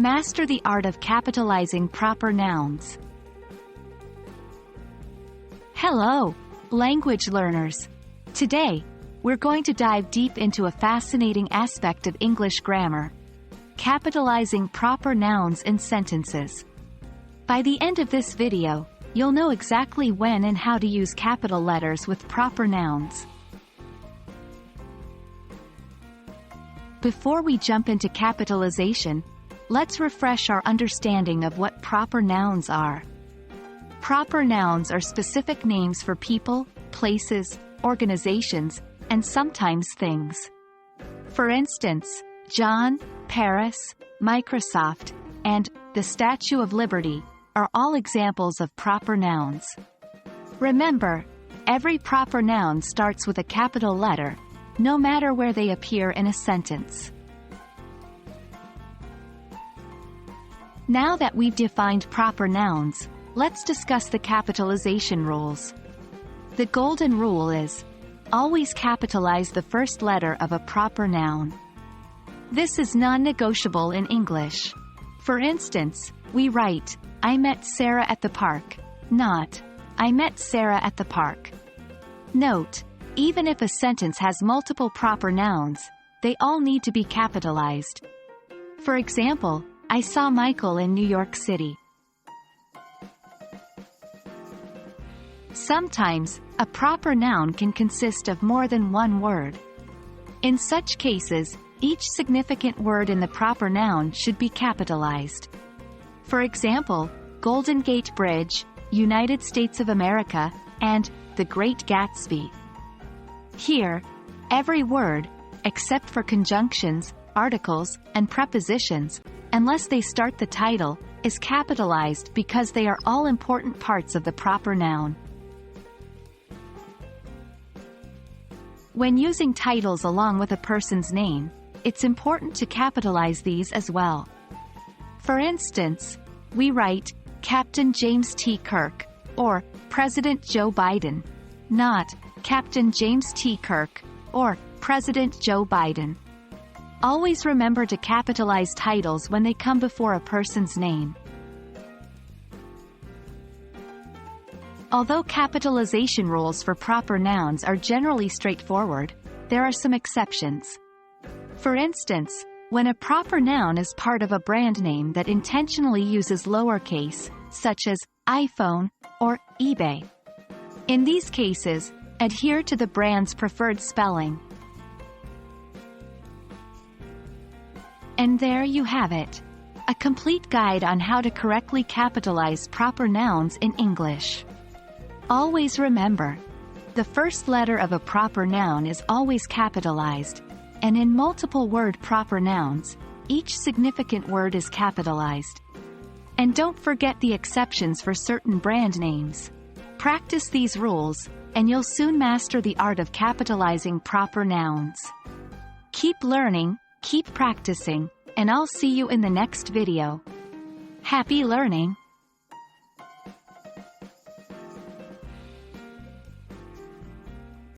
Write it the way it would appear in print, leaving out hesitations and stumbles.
Master the art of capitalizing proper nouns. Hello, language learners. Today, we're going to dive deep into a fascinating aspect of English grammar: capitalizing proper nouns in sentences. By the end of this video, you'll know exactly when and how to use capital letters with proper nouns. Before we jump into capitalization, let's refresh our understanding of what proper nouns are. Proper nouns are specific names for people, places, organizations, and sometimes things. For instance, John, Paris, Microsoft, and the Statue of Liberty are all examples of proper nouns. Remember, every proper noun starts with a capital letter, no matter where they appear in a sentence. Now that we've defined proper nouns, let's discuss the capitalization rules. The golden rule is: always capitalize the first letter of a proper noun. This is non-negotiable in English. For instance, we write, "I met Sarah at the park," not, "I met Sarah at the park." Note, even if a sentence has multiple proper nouns, they all need to be capitalized. For example, I saw Michael in New York City. Sometimes, a proper noun can consist of more than one word. In such cases, each significant word in the proper noun should be capitalized. For example, Golden Gate Bridge, United States of America, and The Great Gatsby. Here, every word, except for conjunctions, articles, and prepositions, unless they start the title, is capitalized because they are all important parts of the proper noun. When using titles along with a person's name, it's important to capitalize these as well. For instance, we write, Captain James T. Kirk, or President Joe Biden, not Captain James T. Kirk, or President Joe Biden. Always remember to capitalize titles when they come before a person's name. Although capitalization rules for proper nouns are generally straightforward, there are some exceptions. For instance, when a proper noun is part of a brand name that intentionally uses lowercase, such as iPhone or eBay. In these cases, adhere to the brand's preferred spelling. And there you have it. A complete guide on how to correctly capitalize proper nouns in English. Always remember, the first letter of a proper noun is always capitalized, and in multiple word proper nouns, each significant word is capitalized. And don't forget the exceptions for certain brand names. Practice these rules, and you'll soon master the art of capitalizing proper nouns. Keep learning, keep practicing, and I'll see you in the next video. Happy learning!